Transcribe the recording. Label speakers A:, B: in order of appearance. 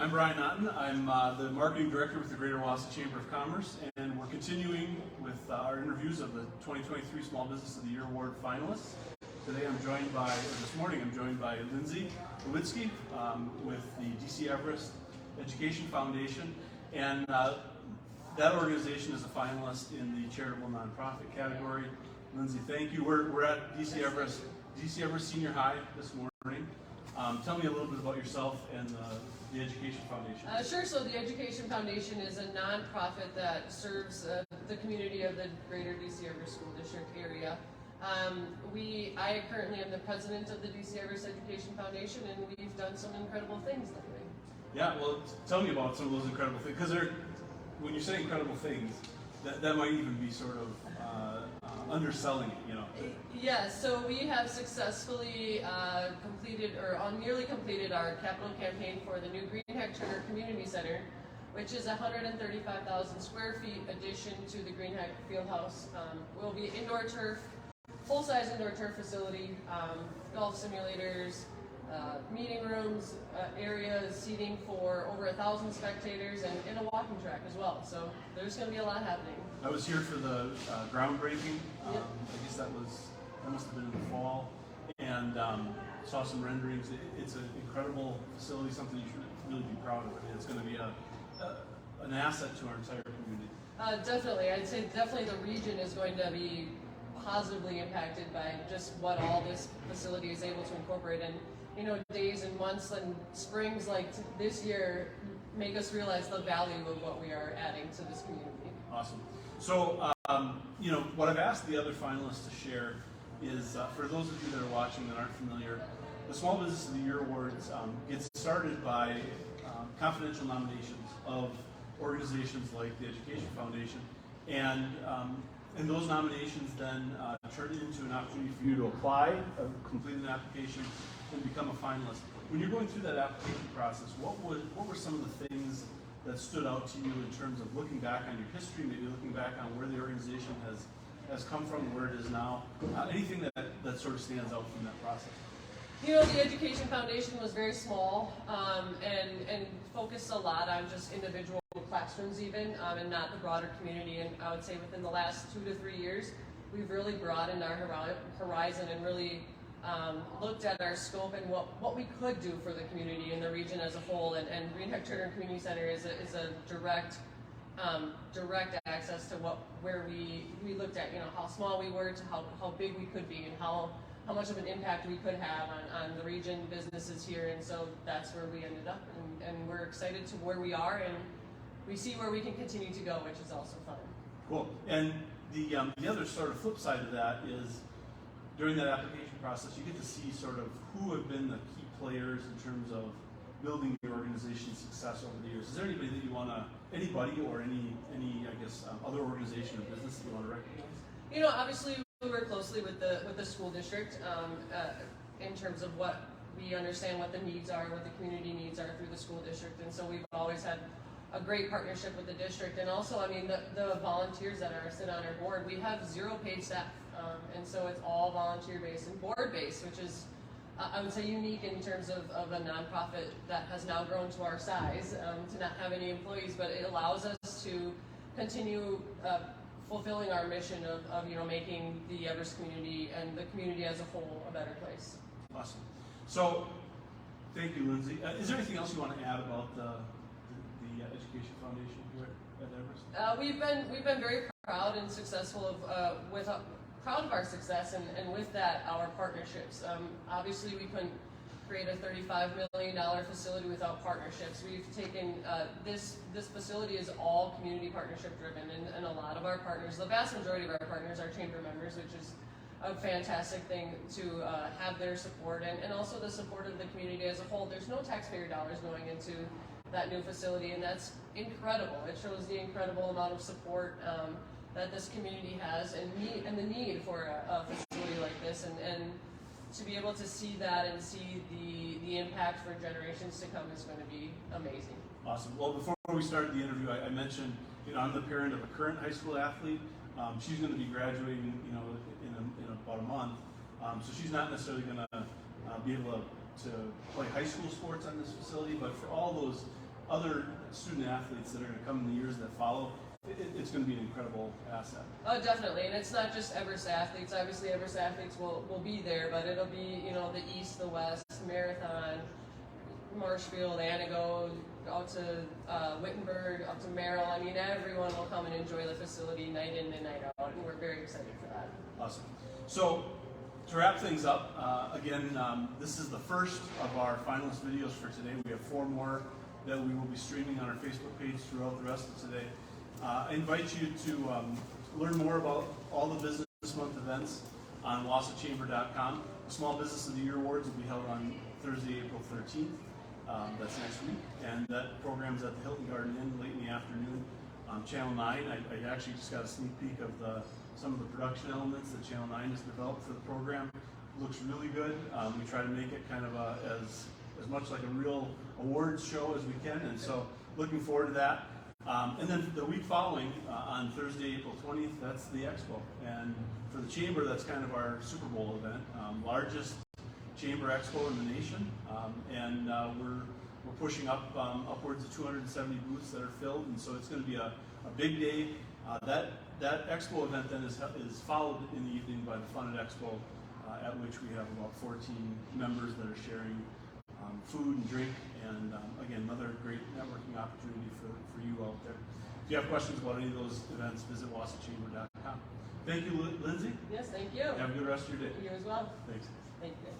A: I'm Brian Otten. I'm the Marketing Director with the Greater Wausau Chamber of Commerce, and we're continuing with our interviews of the 2023 Small Business of the Year Award finalists. Today this morning I'm joined by Lindsey Lewitzke with the DC Everest Education Foundation, and that organization is a finalist in the charitable nonprofit category. Lindsey, thank you. We're at DC Everest Senior High this morning. Tell me a little bit about yourself and the Education Foundation.
B: Sure. So the Education Foundation is a nonprofit that serves the community of the greater DC Everest School District area. I currently am the president of the DC Everest Education Foundation, and we've done some incredible things lately.
A: Yeah, well, tell me about some of those incredible things, because when you say incredible things, that might even be sort of underselling it, you know.
B: Yes, so we have successfully nearly completed our capital campaign for the new Greenheck-Turner Community Center, which is a 135,000 square feet addition to the Greenheck Fieldhouse. Will be indoor turf, full-size indoor turf facility, golf simulators, meeting rooms, areas, seating for over 1,000 spectators, and a walking track as well. So there's going to be a lot happening.
A: I was here for the groundbreaking.
B: Yep.
A: I guess that must have been in the fall, and saw some renderings. It's an incredible facility, something you should really be proud of. It's going to be an asset to our entire community.
B: Definitely. I'd say definitely the region is going to be positively impacted by just what all this facility is able to incorporate. And you know, days and months and springs like this year make us realize the value of what we are adding to this community.
A: Awesome. So, you know, what I've asked the other finalists to share is, for those of you that are watching that aren't familiar, the Small Business of the Year Awards gets started by confidential nominations of organizations like the Education Foundation, and those nominations then turn into an opportunity for you to apply, complete an application, and become a finalist. When you're going through that application process, what were some of the things that stood out to you in terms of looking back on your history, maybe looking back on where the organization has come from, where it is now? Anything that sort of stands out from that process?
B: You know, the Education Foundation was very small and focused a lot on just individual classrooms even, and not the broader community. And I would say within the last 2 to 3 years, we've really broadened our horizon and really looked at our scope and what we could do for the community and the region as a whole. And Greenheck-Turner Community Center is a direct access to where we looked at, you know, how small we were to how big we could be and how much of an impact we could have on the region, businesses here. And so that's where we ended up, and we're excited to where we are, and we see where we can continue to go, which is also fun.
A: Cool. And the other sort of flip side of that is, during that application process, you get to see sort of who have been the key players in terms of building your organization's success over the years. Is there anybody that you want to, anybody or any I guess other organization or business that you want to recognize?
B: You know, obviously we work closely with the school district in terms of what we understand what the needs are, what the community needs are through the school district, and so we've always had a great partnership with the district. And also, I mean, the volunteers that sit on our board, we have 0 paid staff. And so it's all volunteer-based and board-based, which is, I would say, unique in terms of a nonprofit that has now grown to our size, to not have any employees, but it allows us to continue fulfilling our mission of you know, making the Everest community and the community as a whole a better place.
A: Awesome. So, thank you, Lindsey. Is there anything else you want to add about the Education Foundation here at Everest?
B: We've been very proud and successful proud of our success, and with that, our partnerships. Obviously, we couldn't create a $35 million facility without partnerships. We've taken, this facility is all community partnership driven, and a lot of our partners, the vast majority of our partners are chamber members, which is a fantastic thing to have their support, and also the support of the community as a whole. There's no taxpayer dollars going into that new facility, and that's incredible. It shows the incredible amount of support that this community has, and the need for a facility like this, and to be able to see that and see the impact for generations to come is going to be amazing.
A: Awesome. Well, before we started the interview, I mentioned, you know, I'm the parent of a current high school athlete. She's going to be graduating, you know, in about a month. So she's not necessarily going to be able to play high school sports on this facility, but for all those other student athletes that are going to come in the years that follow, it's going to be an incredible asset.
B: Oh, definitely, and it's not just Everest athletes. Obviously, Everest athletes will be there, but it'll be, you know, the East, the West, Marathon, Marshfield, Anago, out to Wittenberg, up to Merrill. I mean, everyone will come and enjoy the facility night in and night out, and we're very excited for that.
A: Awesome. So, to wrap things up, again, this is the first of our finalist videos for today. We have 4 more that we will be streaming on our Facebook page throughout the rest of today. I invite you to learn more about all the Business Month events on wausauchamber.com. The Small Business of the Year Awards will be held on Thursday, April 13th. That's next week. And that program's at the Hilton Garden Inn late in the afternoon on Channel 9. I actually just got a sneak peek of some of the production elements that Channel 9 has developed for the program. It looks really good. We try to make it kind of as much like a real awards show as we can, and so looking forward to that. And then the week following, on Thursday, April 20th, that's the Expo. And for the Chamber, that's kind of our Super Bowl event, largest Chamber Expo in the nation. And we're pushing up upwards of 270 booths that are filled, and so it's going to be a big day. That Expo event then is followed in the evening by the Fun at Expo, at which we have about 14 members that are sharing food and drink, and again, another great networking opportunity for you out there. If you have questions about any of those events, visit wausauchamber.com. Thank you, Lindsey.
B: Yes, thank you.
A: Have a good rest of your day.
B: You as well.
A: Thanks.
B: Thank you.